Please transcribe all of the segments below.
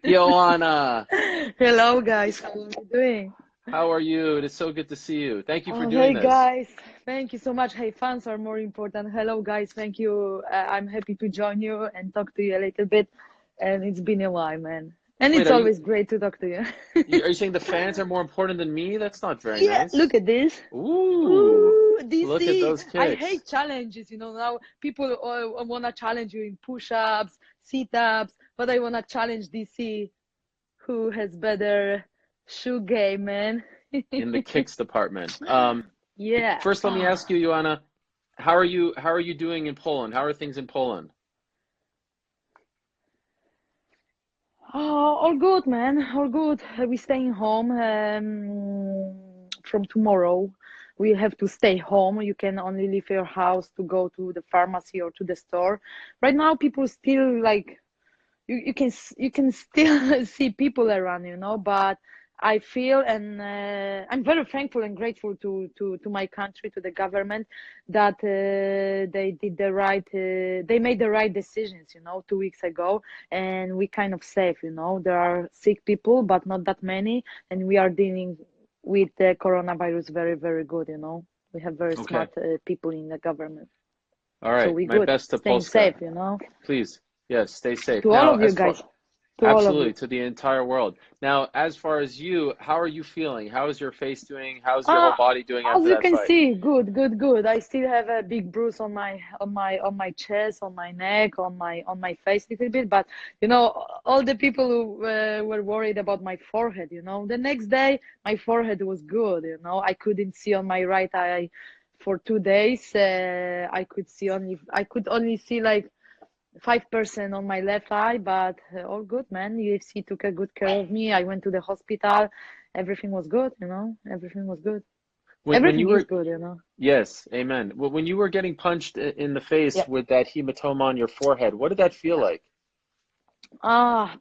Joanna, Hello, guys. How are you doing? how are you? It is so good to see you. Thank you for Oh, doing hey, this. guys. Thank you so much. Hey, fans are more important. Hello, guys. Thank you. I'm happy to join you and talk to you a little bit. And it's been a while, man. And Wait, it's always great to talk to you. are you saying the fans are more important than me? That's not very Yeah, nice. look at this. Ooh, Ooh, look at DC. those I kicks. hate challenges. Now people want to challenge you in push-ups, sit-ups, but I want to challenge DC. Who has better shoe game, man? In the kicks department. Yeah. First, let me ask you, Joanna, how are you doing in Poland? How are things in Poland? Oh, all good, man. All good. We staying home from tomorrow. We have to stay home. You can only leave your house to go to the pharmacy or to the store. Right now, people still like you can still see people around, but I feel and I'm very thankful and grateful to my country, to the government, that they made the right decisions, 2 weeks ago, and we kind of safe. There are sick people but not that many, and we are dealing with the coronavirus very, very good. We have very Okay. smart people in the government, All so right. we My good, best to staying Polska. safe. Please. Yes, stay safe. To all Now, of you as far guys, to all of absolutely you. to the entire world. Now, as far as you, how are you feeling? How is your face doing? How's your whole Uh, body doing as after you that can fight? see, good, good, good. I still have a big bruise on my chest, on my neck, on my face a little bit. But all the people who were worried about my forehead. The next day my forehead was good. I couldn't see on my right eye for 2 days. I could only see like 5% on my left eye, but all good, man. UFC took a good care of me. I went to the hospital. Everything was good. Everything was good. When you Everything is were, good. yes, amen. When you were getting punched in the face Yeah. with that hematoma on your forehead, what did that feel like?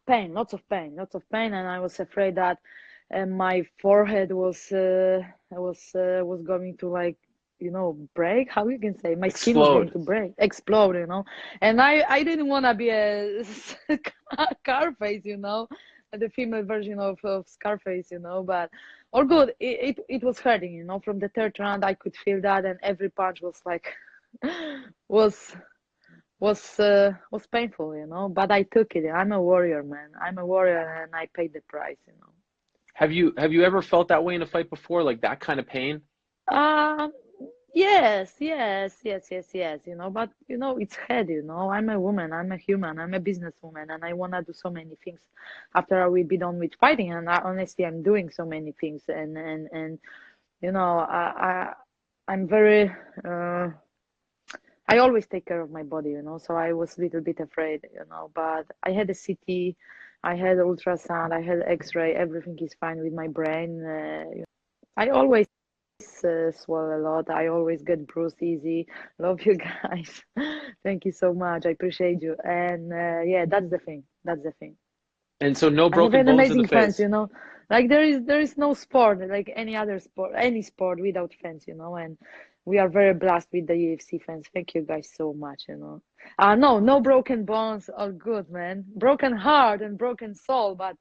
Pain, lots of pain, and I was afraid that my forehead was going to, like, break. How you can say my skin was going Explode. to break, explode. And I didn't want to be a Scarface, the female version of Scarface, but all good. It was hurting, From the third round, I could feel that, and every punch was like was was painful, but I took it. I'm a warrior, man. I'm a warrior, and I paid the price. Have you ever felt that way in a fight before, like that kind of pain? Um, yes, yes, yes, yes, yes, but it's head, I'm a woman, I'm a human, I'm a businesswoman, and I wanna do so many things after I will be done with fighting. And honestly, I'm doing so many things, and I'm very I always take care of my body, so I was a little bit afraid, but I had a CT, I had ultrasound, I had X-ray, everything is fine with my brain. I always swallow a lot. I always get bruised easy. Love you guys. Thank you so much. I appreciate you. And yeah, that's the thing. That's the thing. And so no I have broken an bones in the amazing fans, face. Like there is no sport like any other sport, any sport without fans, and we are very blessed with the UFC fans. Thank you guys so much. No broken bones, all good, man. Broken heart and broken soul, but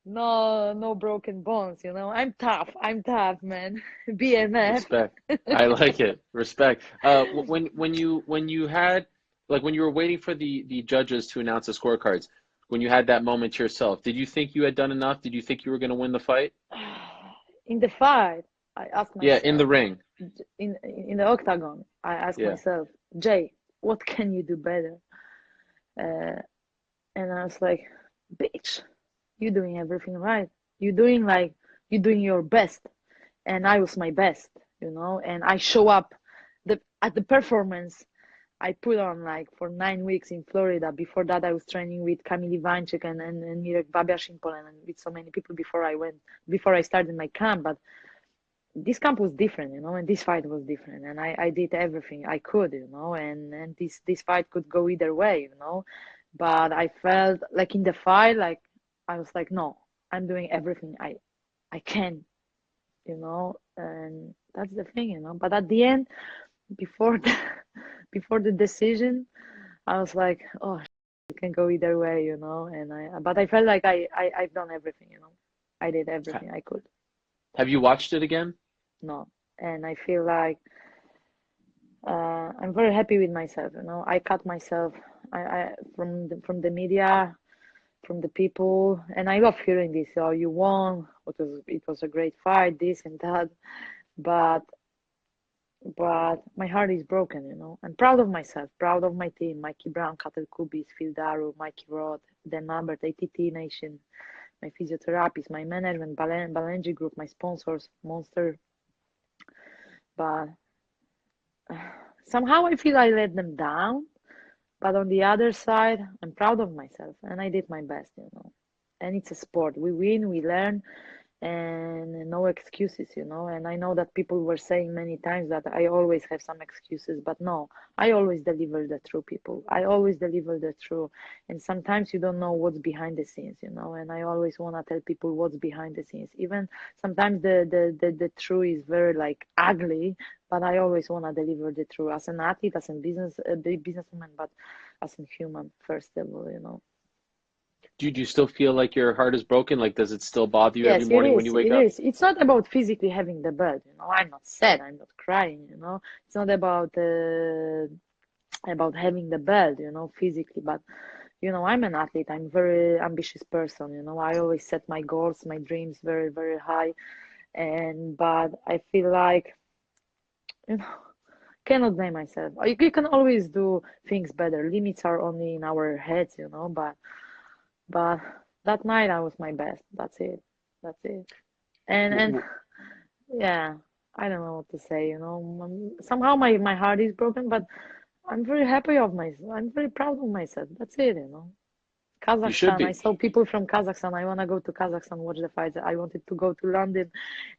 no broken bones, I'm tough. I'm tough, man. BMF. Respect. I like it. Respect. When you had, like, when you were waiting for the judges to announce the scorecards, when you had that moment to yourself, did you think you had done enough? Did you think you were going to win the fight? In the fight, I asked Yeah, in the myself, ring. in the octagon, I asked Yeah. myself, Jay, what can you do better? Uh, and I was like, bitch, you're doing everything right. You're doing like you're doing your best, and I was my best, and I show up at the performance I put on like for 9 weeks in Florida. Before that, I was training with Kamil Iwańczyk and Mirek Babiarz in Poland, and with so many people before I started my camp. But this camp was different, and this fight was different, and I did everything I could, and this fight could go either way, but I felt like in the fight, like I was like, no, I'm doing everything I can, and that's the thing, but at the end, before the before the decision, I was like, oh it can go either way, you know. But I felt like I've done everything, you know. I did everything I could. Have you watched it again? No, and I feel like I'm very happy with myself, you know. I cut myself from the media, from the people, and I love hearing this. Oh, you won. It was a great fight, this and that, but my heart is broken, you know. I'm proud of myself, proud of my team, Mikey Brown, Kater Kubis, Phil Daru, Mikey Roth, Dan Lambert, ATT Nation, my physiotherapists, my management, Balenji Group, my sponsors, Monster. But somehow I feel I let them down. But on the other side, I'm proud of myself and I did my best, you know. And it's a sport. We win, we learn, and no excuses, you know. And I know that people were saying many times that I always have some excuses, but no, I always deliver the true, people. I always deliver the true. And sometimes you don't know what's behind the scenes, you know. And I always want to tell people what's behind the scenes. Even sometimes the true is very like ugly, but I always want to deliver the truth as an athlete, as a businesswoman, but as a human first of all, you know. Do you still feel like your heart is broken? Like, does it still bother you every Yes, it morning when you is. wake It up? is. It's not about physically having the belt, you know. I'm not sad. I'm not crying, you know. It's not about having the belt, you know, physically. But you know, I'm an athlete. I'm very ambitious person, you know. I always set my goals, my dreams very, very high. But I feel like, you know, cannot blame myself. You can always do things better. Limits are only in our heads, you know. But that night I was my best. That's it. That's it. And yeah, I don't know what to say, you know. Somehow my heart is broken, but I'm very happy of myself. I'm very proud of myself. That's it, you know. You should Kazakhstan. I be. saw people from Kazakhstan. I wanna go to Kazakhstan watch the fights. I wanted to go to London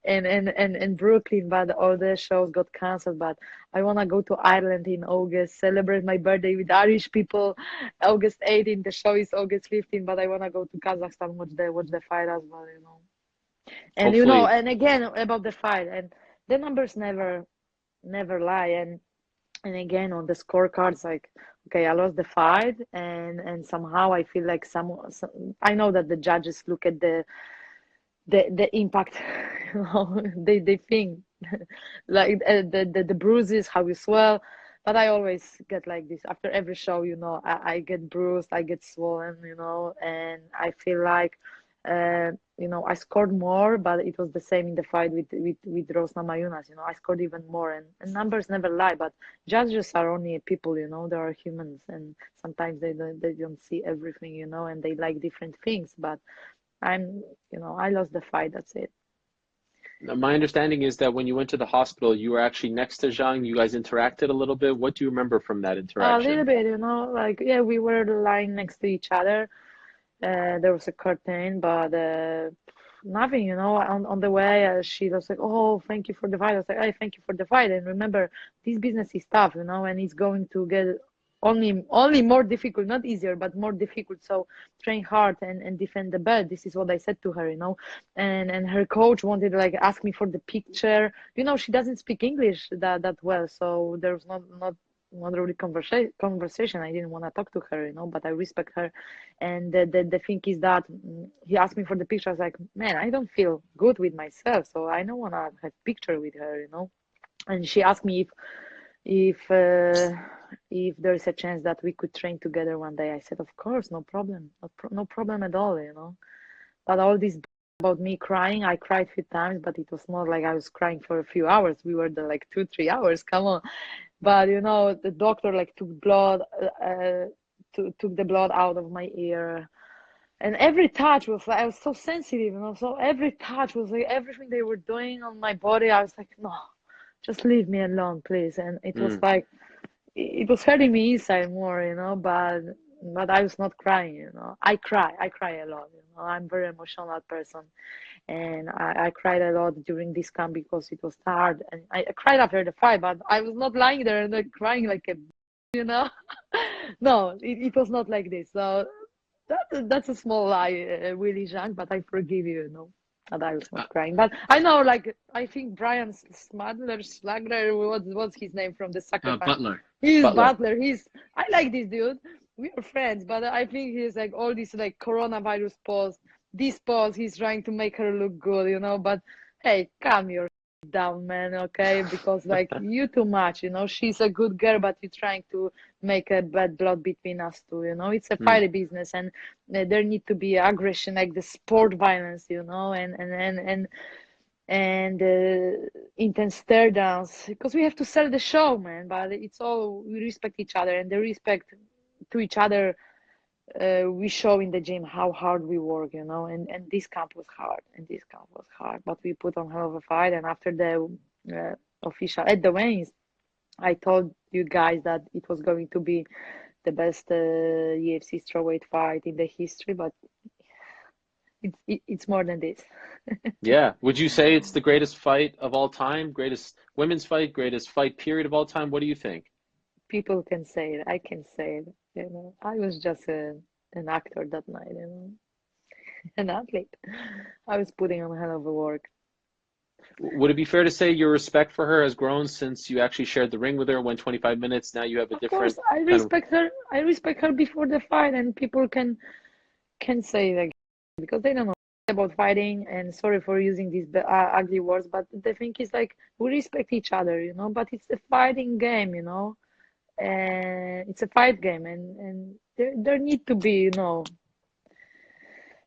and Brooklyn, but all the shows got cancelled. But I wanna go to Ireland in August, celebrate my birthday with Irish people. August 18th, the show is August 15th, but I wanna go to Kazakhstan watch the fight as well, you know. And you know, Hopefully, and again about the fight, and the numbers never lie. And again on the scorecards, like, okay, I lost the fight, and somehow I feel like some I know that the judges look at the impact, you know. They think like the bruises, how you swell. But I always get like this after every show, you know. I get bruised, I get swollen, you know. And I feel like you know, I scored more, but it was the same in the fight with Rosna Mayunas, you know. I scored even more, and numbers never lie. But judges are only people, you know. They are humans, and sometimes they don't see everything, you know, and they like different things. But you know, I lost the fight. That's it. my understanding is that when you went to the hospital, you were actually next to Zhang. You guys interacted a little bit. What do you remember from that A little interaction? bit, you know, like, yeah, we were lying next to each other. There was a curtain, but nothing, you know. On the way, she was like, "Oh, thank you for the fight." I was like, "I thank you for the fight." And remember, this business is tough, you know, and it's going to get only more difficult, not easier, but more difficult. So train hard and defend the belt. This is what I said to her, you know. And her coach wanted to like ask me for the picture. You know, she doesn't speak English that well, so there was not really conversation. I didn't want to talk to her, you know, but I respect her. And the thing is that he asked me for the picture. I was like, man, I don't feel good with myself, so I don't want to have picture with her, you know. And she asked me if uh, if there is a chance that we could train together one day. I said, of course, no problem, no problem at all, you know. But all this about me crying, I cried a few times, but it was not like I was crying for a few hours. We were there like 2 3 hours. Come on. But you know, the doctor like took the blood out of my ear, and every touch was like, I was so sensitive, you know. So every touch was like everything they were doing on my body. I was like, no, just leave me alone, please. And it was Mm. like it was hurting me inside more, you know. But I was not crying, you know. I cry a lot, you know. I'm a very emotional person, and I cried a lot during this camp because it was hard, and I cried after the fight, but I was not lying there and like crying like a, you know. No, it was not like this. So that's a small lie, Willie Zhang, but I forgive you, you know. And I was Uh, not crying, but I know, like, I think Brian Slagler, what's his name from the soccer fan? Butler. He's Butler. Butler. I like this dude. we are friends, but I think he's like all these like coronavirus posts, this post, he's trying to make her look good, you know. But hey, calm your down, man, okay? Because like you too much, you know. She's a good girl, but you're trying to make a bad blood between us two, you know. It's a Mm. fighting business, and there need to be aggression, like the sport violence, you know, and intense stare downs, because we have to sell the show, man. But it's all, we respect each other, and the respect to each other, we show in the gym how hard we work, you know. And this camp was hard, but we put on hell of a fight. And after the official at the weigh-ins, I told you guys that it was going to be the best UFC strawweight fight in the history, but it's more than this. Yeah. Would you say it's the greatest fight of all time? Greatest women's fight, greatest fight period of all time? What do you think? People can say it. I can say it. You know, I was just an actor that night. You know, an athlete. I was putting on a hell of a work. Would it be fair to say your respect for her has grown since you actually shared the ring with her, went 25 minutes? Now you have a Of different course, I kind of. respect her. I respect her before the fight, and people can say like, because they don't know about fighting. And sorry for using these ugly words, but the thing is like we respect each other, you know. But it's a fighting game, you know, and it's a fight game, and there need to be, you know,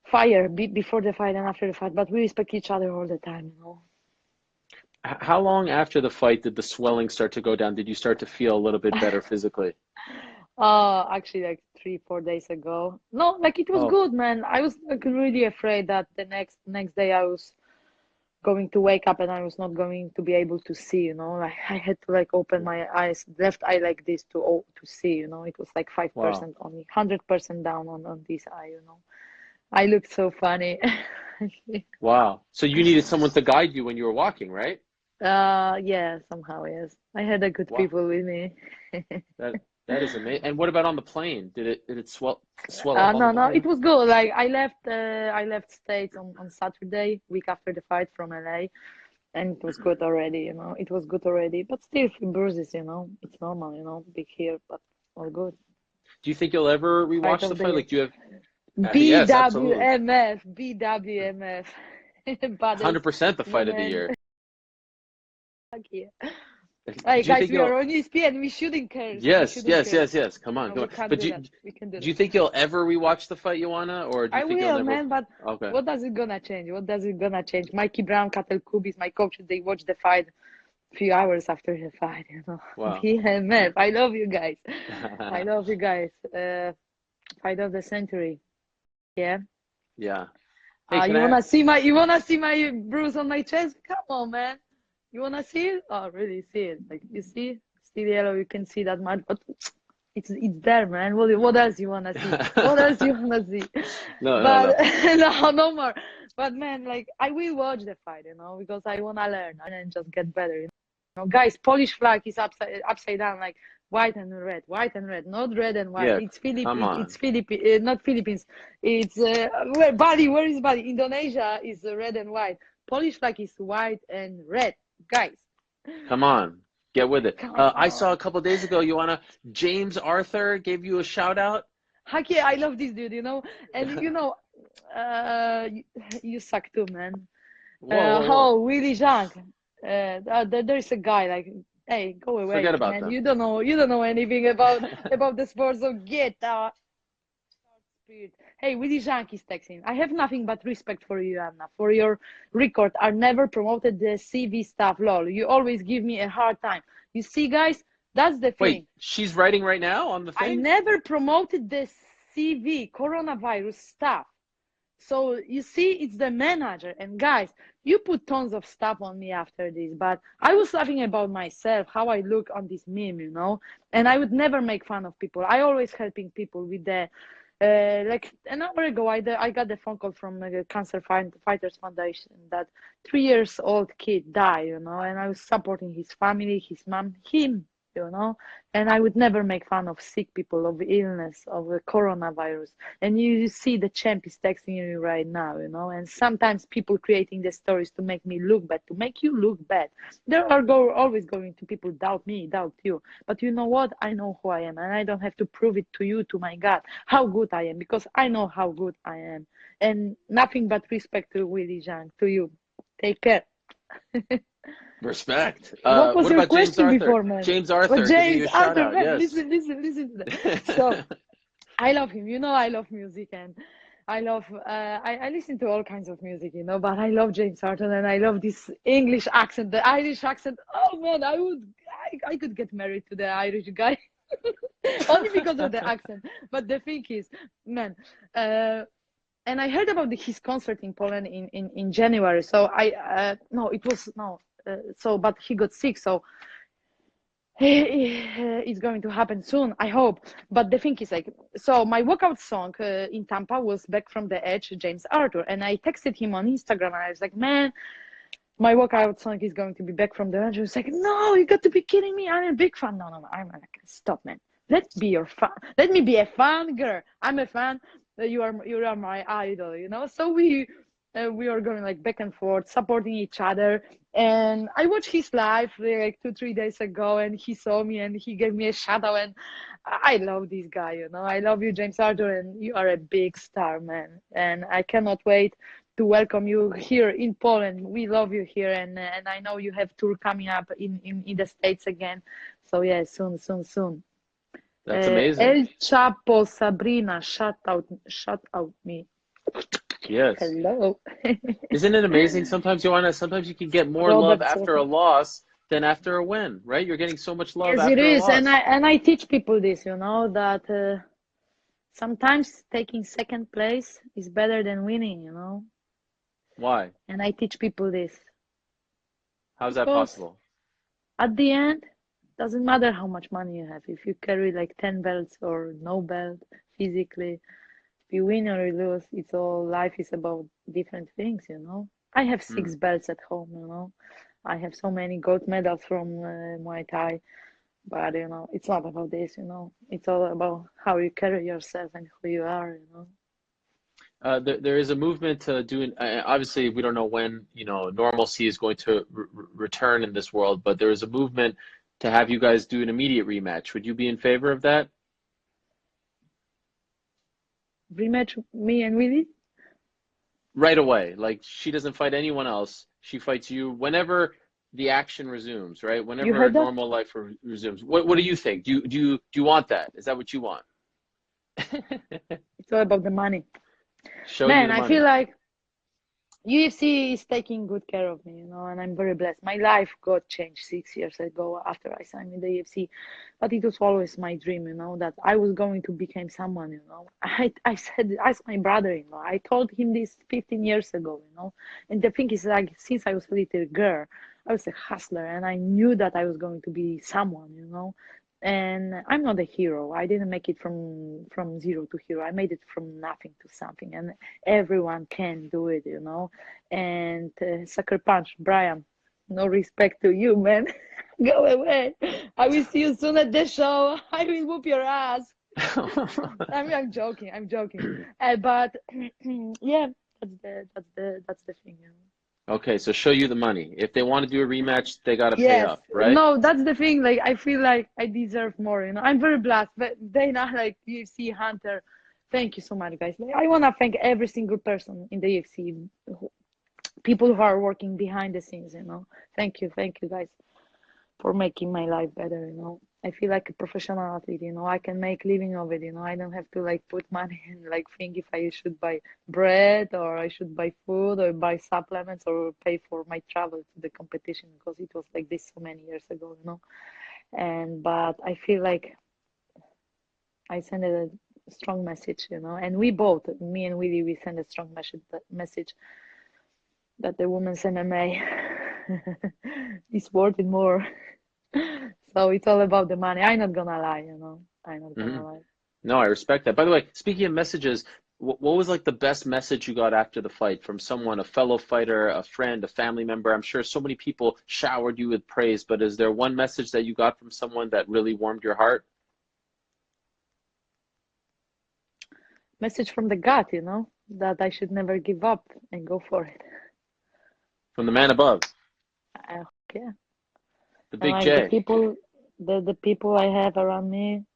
fire before the fight and after the fight. But we respect each other all the time, you know. How long after the fight did the swelling start to go down? Did you start to feel a little bit better physically? Actually, like 3 4 days ago. No, like it was Oh, good, man. I was like really afraid that the next day I was going to wake up and I was not going to be able to see, you know. Like I had to like open my eyes, left eye like this to see, you know. It was like wow. 5% only, 100% down on this eye, you know. I looked so funny. Wow. So you needed someone to guide you when you were walking, right? Yeah, somehow, yes. I had a good Wow. people with me. That that is amazing. And what about on the plane? Did it swell up on the No, no, it plane? was good. Like I left States on Saturday, week after the fight from LA, and it was good already, you know. It was good already, but still a few bruises, you know. It's normal, you know, big here, but all good. Do you think you'll ever Fight rewatch the of the fight? year. Like, do you have? Yes, absolutely. BWMF, BWMF. Baddest 100% the fight of the woman. year. Fuck yeah. Hey Do you guys, think we are you'll? on ESPN. We shouldn't curse. We Yes, shouldn't yes, curse. yes, yes. Come on, No, come we on. can't But do that. We can do do you that. think you'll ever rewatch the fight, Joanna, or do you I think you'll will, never? man, but Okay. what does it gonna change? What does it gonna change? Mikey Brown, Katel Kubis, my coaches, they watch the fight a few hours after the fight, you know. Wow. BMF, I love you guys. I love you guys. Fight of the century. Yeah. Yeah. Hey, can You I? wanna see my bruise on my chest? Come on, man. You wanna see it? Oh, really see it? Like you see the yellow. You can see that much, but it's there, man. What else you wanna see? What else you wanna see? No, no, But no. no, no more. But man, like I will watch the fight, you know, because I wanna learn and just get better. You know, guys, Polish flag is upside down, like white and red, not red and white. Yeah, It's come It's on. Not Philippines. It's where Bali. Where is Bali? Indonesia is red and white. Polish flag is white and red, guys. Come on. Get with it. Come I saw on. a couple days ago, Joanna, James Arthur gave you a shout out. Haki, I love this dude, you know, and you know, you suck too, man. Whoa, whoa, whoa. Willie Zhang. There's a guy like, hey, go away, Forget about man. them. You don't know anything about the sport. So get spirit. Hey, Willie Zhang is texting. I have nothing but respect for you, Anna, for your record. I never promoted the CV stuff. Lol, you always give me a hard time. You see, guys, that's the Wait, thing. she's writing right now on the I thing? never promoted the CV coronavirus stuff. So you see, it's the manager. And guys, you put tons of stuff on me after this, but I was laughing about myself, how I look on this meme, you know. And I would never make fun of people. I always helping people with the like an hour ago, I got the phone call from the Cancer Fighters Foundation that 3 years old kid died, you know, and I was supporting his family, his mom, him. you know. And I would never make fun of sick people, of illness, of the coronavirus. And you see the champ is texting you right now, you know. And sometimes people creating the stories to make me look bad, to make you look bad. There are always going to people doubt me, doubt you. But you know what? I know who I am, and I don't have to prove it to you, to my God, how good I am, because I know how good I am. And nothing but respect to Willie Zhang, to you. Take care. Respect. What was What your about James question Arthur? before, man? James But Arthur, giving you James a shout Arthur, out. man, Yes. listen to that. So I love him. You know, I love music, and I love. I listen to all kinds of music, you know. But I love James Arthur, and I love this English accent, the Irish accent. Oh man, I could get married to the Irish guy, only because of the accent. But the thing is, man. And I heard about his concert in Poland in January. So no, it was no. So, but he got sick. So it's going to happen soon, I hope. But the thing is, like, so my walkout song in Tampa was Back from the Edge, James Arthur, and I texted him on Instagram, and I was like, man, my walkout song is going to be Back from the Edge. He was like, no, you got to be kidding me! I'm a big fan. No. I'm like, stop, man. Let me be a fan girl. I'm a fan. You are my idol, you know. So we are going like back and forth, supporting each other. And I watched his live like 2-3 days ago, and he saw me and he gave me a shout out. And I love this guy, you know. I love you, James Arthur, and you are a big star, man. And I cannot wait to welcome you here in Poland. We love you here, and I know you have tour coming up in the States again. So yeah, soon. That's amazing. El Chapo, Sabrina, shout out me. Yes. Hello. Isn't it amazing? Sometimes, Joanna, sometimes you can get more love Robert after a Sosa. loss than after a win, right? You're getting so much love Yes, it after a is, and loss. I teach people this, you know, that sometimes taking second place is better than winning, you know. Why? And I teach people this How's that because possible? at the end, doesn't matter how much money you have. If you carry like 10 belts or no belt physically, if you win or you lose, it's all life is about different things, you know. I have Hmm. 6 belts at home, you know. I have so many gold medals from Muay Thai, but you know, it's not about this, you know. It's all about how you carry yourself and who you are, you know. There is a movement to doing. Obviously, we don't know when, normalcy is going to return in this world, but there is a movement to have you guys do an immediate rematch. Would you be in favor of that? Rematch me and Willie? Right away. Like she doesn't fight anyone else. She fights you whenever the action resumes, right? You Whenever heard that? normal life resumes. What do you think? Do you want that? Is that what you want? It's all about the money. Show you Man, the I feel money. like UFC is taking good care of me, you know, and I'm very blessed. My life got changed 6 years ago after I signed with the UFC, but it was always my dream, you know, that I was going to become someone, you know. I said, ask my brother-in-law. I told him this 15 years ago, you know. And the thing is, like, since I was a little girl, I was a hustler, and I knew that I was going to be someone, you know. And I'm not a hero. I didn't make it from zero to hero. I made it from nothing to something, and everyone can do it, you know. And sucker punch, Brian. No respect to you, man. Go away. I will see you soon at the show. I will whoop your ass. I'm joking. I'm joking. But yeah, that's the thing. You know? Okay, so show you the money. If they want to do a rematch, they got to pay Yes, up, right? no, that's the thing. Like, I feel like I deserve more. You know, I'm very blessed. But they not like UFC Hunter. Thank you so much, guys. Like, I wanna thank every single person in the UFC, people who are working behind the scenes. You know, thank you, guys, for making my life better. You know, I feel like a professional athlete. You know, I can make living of it. You know, I don't have to like put money and like think if I should buy bread or I should buy food or buy supplements or pay for my travel to the competition, because it was like this so many years ago. You know, and but I feel like I sent a strong message. You know, and we both, me and Willie, we send a strong message that the women's MMA is worth it more. So it's all about the money. I'm not gonna lie, you know. I'm not Hmm. gonna lie. No, I respect that. By the way, speaking of messages, what was like the best message you got after the fight from someone, a fellow fighter, a friend, a family member? I'm sure so many people showered you with praise, but is there one message that you got from someone that really warmed your heart? Message from the gut, that I should never give up and go for it. From the man above, Yeah. the And big like the J. people, the people I have around me,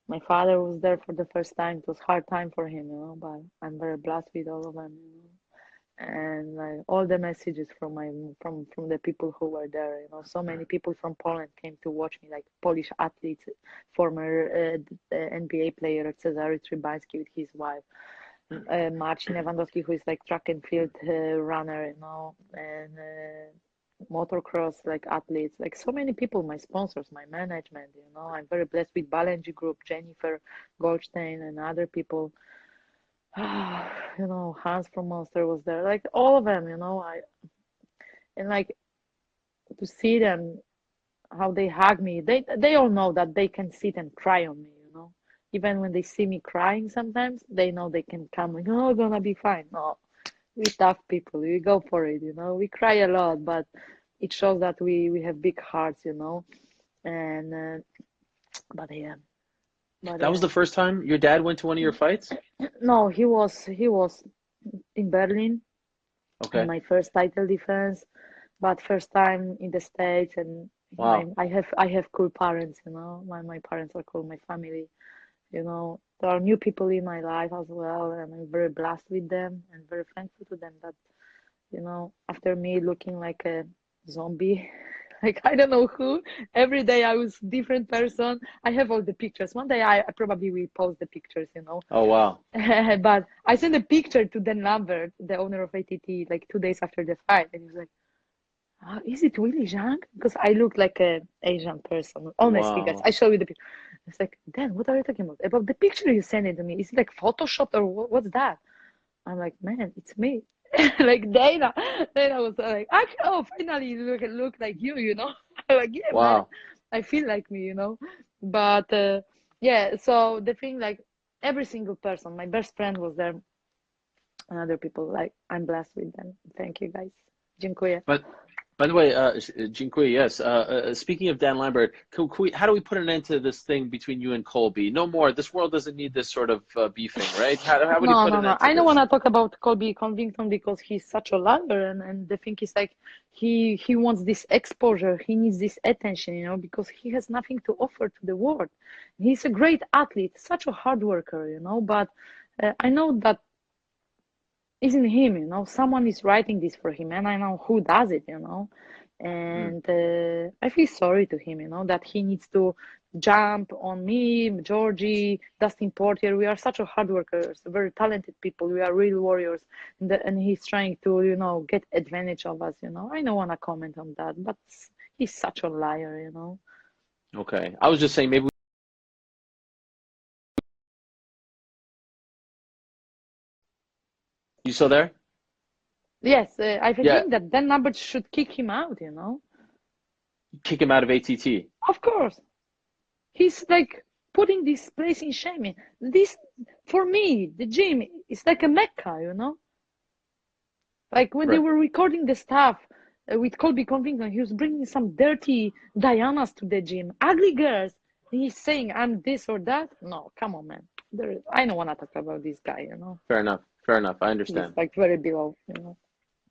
my father was there for the first time. It was hard time for him, but I'm very blessed with all of them. And like all the messages from from the people who were there, so many people from Poland came to watch me, like Polish athletes, former NBA player Cezary Trybański with his wife, Marcin Lewandowski, who is like track and field runner, and motocross like athletes, like so many people, my sponsors, my management, I'm very blessed with Balenji Group, Jennifer Goldstein and other people. Hans from Monster was there, like all of them, and like to see them, how they hug me. They all know that they can sit and cry on me, even when they see me crying sometimes, they know they can come like, oh, gonna be fine. No, we tough people, we go for it, we cry a lot, but it shows that we have big hearts, and but yeah. That was the first time your dad went to one of your fights? No, he was in Berlin in Okay. my first title defense, but first time in the States. And Wow. I have cool parents, my parents are cool, my family, there are new people in my life as well, and I'm very blessed with them and very thankful to them that, after me looking like a zombie, like I don't know who, every day I was different person. I have all the pictures. One day I probably will post the pictures, Oh, wow. but I sent a picture to Dan Lambert, the owner of ATT, like 2 days after the fight, and he was like, oh, is it really Zhang? Because I look like a Asian person. Honestly, guys, Wow. I show you the picture. It's like, Dan, what are you talking about? About the picture you sent it to me. Is it like Photoshop or what's that? I'm like, man, it's me. Like Dana was like, oh, finally you look like you. I'm like, yeah, man, Wow. I feel like me. But yeah, so the thing, like every single person, my best friend was there, and other people, like I'm blessed with them. Thank you, guys. Dziękuję. But by the way, Jinkui, yes. Speaking of Dan Lambert, how do we put an end to this thing between you and Colby? No more. This world doesn't need this sort of beefing, right? How would you No, put no, an no. end to I don't this? want to talk about Colby Covington because he's such a liar, and the thing is like he wants this exposure, he needs this attention, because he has nothing to offer to the world. He's a great athlete, such a hard worker, but I know that isn't him, someone is writing this for him, and I know who does it, Mm. and I feel sorry to him, that he needs to jump on me, Georgie, Dustin Portier. We are such a hard workers, very talented people. We are real warriors, and he's trying to, get advantage of us. I don't want to comment on that, but he's such a liar. Okay. I was just saying maybe you still there? Yes, I Yeah. think that Dan Lambert should kick him out. Kick him out of ATT. Of course. He's like putting this place in shame. This, for me, the gym is like a mecca. Like when they Right. were recording the stuff with Colby Covington, he was bringing some dirty Dianas to the gym, ugly girls. And he's saying, I'm this or that. No, come on, man. I don't want to talk about this guy. Fair enough. Fair enough. I He's understand. like very below.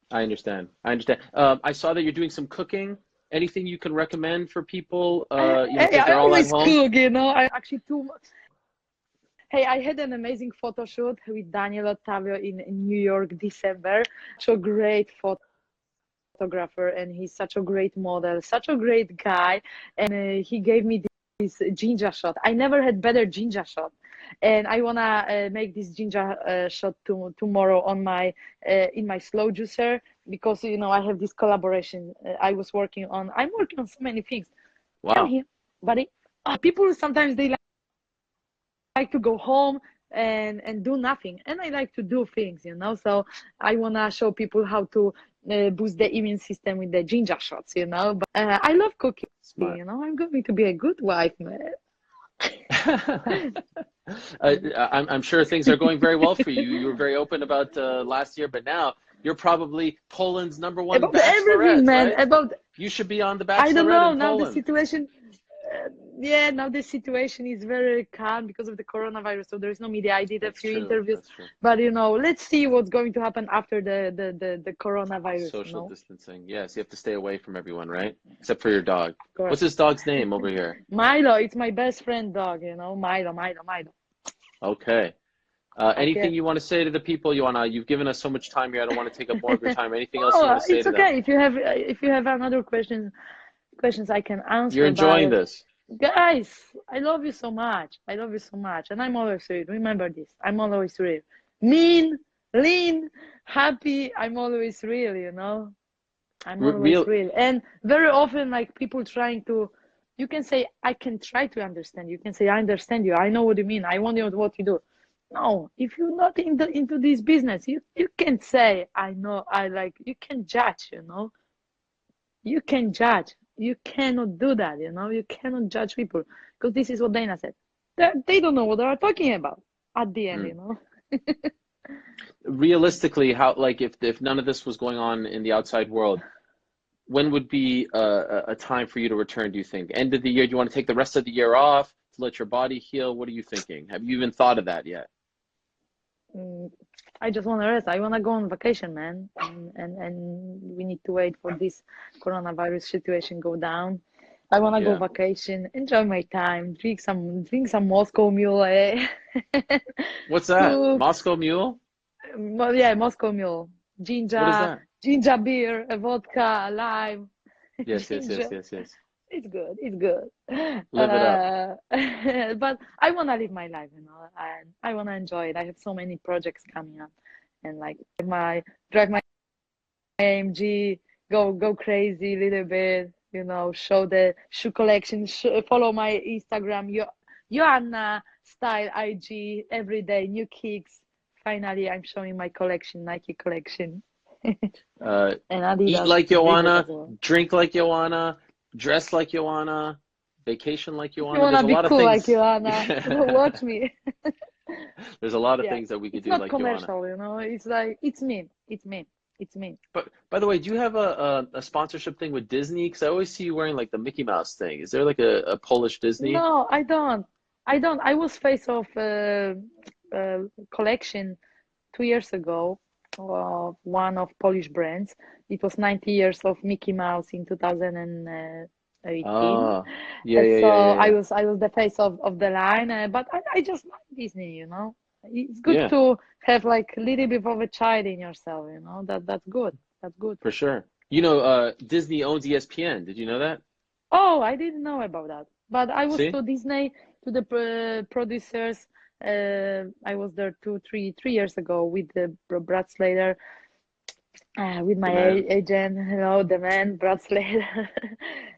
I understand. I understand. I saw that you're doing some cooking. Anything you can recommend for people, because I they're all at always home? cook. I actually too. Hey, I had an amazing photo shoot with Daniel Ottavio in New York, December. So great photographer, and he's such a great model, such a great guy. And he gave me this ginger shot. I never had better ginger shot. And I wanna make this ginger shot tomorrow on my in my slow juicer, because I have this collaboration. I'm working on so many things. I'm Wow. here, buddy. People sometimes they like to go home and do nothing, and I like to do things. So I want to show people how to boost the immune system with the ginger shots. But I love cooking. Smart. I'm going to be a good wife, man. I'm sure things are going very well for you. You were very open about last year, but now you're probably Poland's #1 About everything, bachelorette, man. right? About You should be on The I don't Bachelorette know. in Now the Poland. situation, yeah, now the situation is very calm because of the coronavirus. So there's no media. I did a That's few true. interviews, That's true. but let's see what's going to happen after the coronavirus. Social distancing. Yes, you have to stay away from everyone, right? Except for your dog. What's Correct. his dog's name over here? Milo, it's my best friend dog. Milo, Milo, Milo. Okay. Okay. Anything you want to say to the people, Joanna? You've given us so much time here. I don't want to take up more of your time. Anything else you want Oh, to say it's to them? okay. If you have another questions I can You're answer. enjoying But this. guys, I love you so much. I love you so much, and I'm always real. Remember this. I'm always real. Mean, lean, happy. I'm always real. I'm always Real. real. And very often, like people trying to, you can say, I can try to understand. You can say, I understand you. I know what you mean. I want you what you do. No, if you're not into this business, you can say, I know, I like, you can judge. You can judge. You cannot do that, You cannot judge people because this is what Dana said. They don't know what they are talking about at the end, Mm. Realistically, how, like, if none of this was going on in the outside world, when would be a time for you to return, do you think? End of the year? Do you want to take the rest of the year off to let your body heal? What are you thinking? Have you even thought of that yet? I just want to rest. I want to go on vacation, man. And we need to wait for this coronavirus situation go down. I want to go Yeah. vacation, enjoy my time, drink some Moscow Mule. What's that? Cook. Moscow Mule? Well, yeah, Moscow Mule. What is Ginger, that? ginger beer, a vodka, lime, Yes, yes, yes, ginger. yes, yes. It's good. It's good. Live it up. But I want to live my life, and I want to enjoy it. I have so many projects coming up, and like drive my AMG, go crazy a little bit, show the shoe collection, follow my Instagram, Joanna style IG every day, new kicks. Finally, I'm showing my collection, Nike collection, Uh, and Eat Adidas, like Reebok as Joanna, well. drink like Joanna, dress like Joanna, vacation like If you Joanna. wanna There's a be lot of cool like things. Joanna, watch me. There's a lot of Yeah, things that we could it's do not like Joanna. commercial, It's like it's me, it's me, it's me. But by the way, do you have a sponsorship thing with Disney? Because I always see you wearing like the Mickey Mouse thing. Is there like a Polish Disney? No, I don't. I don't. I was face of collection 2 years ago of one of Polish brands. It was 90 years of Mickey Mouse in 2018. Oh, yeah, yeah, So yeah, yeah, I yeah. was I was the face of the line, but I just like Disney. It's good Yeah, to have like a little bit of a child in yourself. That's good. That's good. for sure. Disney owns ESPN. Did you know that? Oh, I didn't know about that. But I was See? to Disney, to the producers. I was there 3 years ago with the Brad Slater, with The my man. agent, the man, Brad Slater,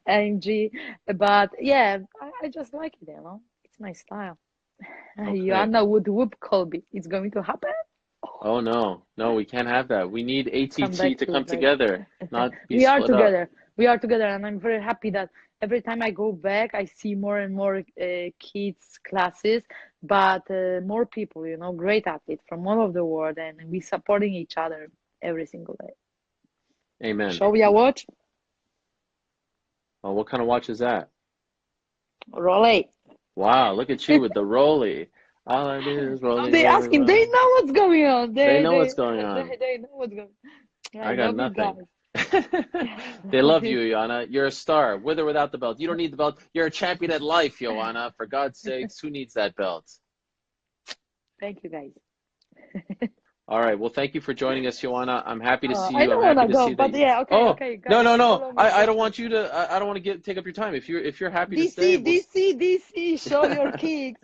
AMG. But yeah, I just like it. It's my style. Okay. Joanna would whoop Colby. It's going to happen. Oh no, no, we can't have that. We need Come ATT back to to come it, baby. together, not be We are split up. together. We are together, and I'm very happy that every time I go back, I see more and more kids classes, but more people, great athletes from all over the world, and we supporting each other every single day. Amen. Show me a watch, Oh, what kind of watch is that? Rolex. Wow, look at you with the Rolly. All I do is No, Rolly, they Rolly, asking. They Rolly. know what's going on. They They know what's they going on. they, they know what's going on. I I got love you nothing. guys. They Love love you. you, Joanna. You're a star, with or without the belt. You don't need the belt. You're a champion at life, Joanna. For God's sakes, who needs that belt? Thank you, guys. All right. Well, thank you for joining us, Joanna. I'm happy to see I you. I'm don't want happy to to go, see but that. yeah, okay, Oh, okay, no, guys, no, no. follow me, I watch don't me. want you to. I don't want to take up your time. If you're happy to stay, DC, DC, DC, show your kicks.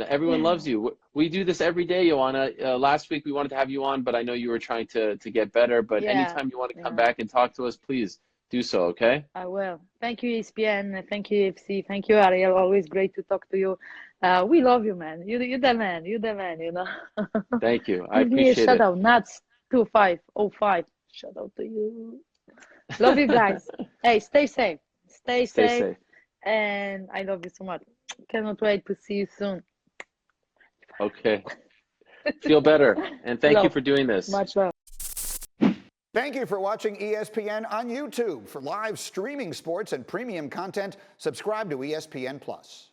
everyone loves you. We do this every day, Joanna. Last week we wanted to have you on, but I know you were trying to get better. But Yeah, anytime you want to come yeah, back and talk to us, please do so. Okay? I will. Thank you, ESPN. Thank you, FC. Thank you, Ariel. Always great to talk to you. We love you, man. You the man. You the man. Thank you. I Give me a appreciate shout it. out. Nuts 2505. Shout out to you. Love you guys. Hey, stay safe. Stay Stay safe. safe. And I love you so much. Cannot wait to see you soon. Okay. Feel better. And thank you Love. for doing this. Much love. Thank you for watching ESPN on YouTube. For live streaming sports and premium content, subscribe to ESPN+.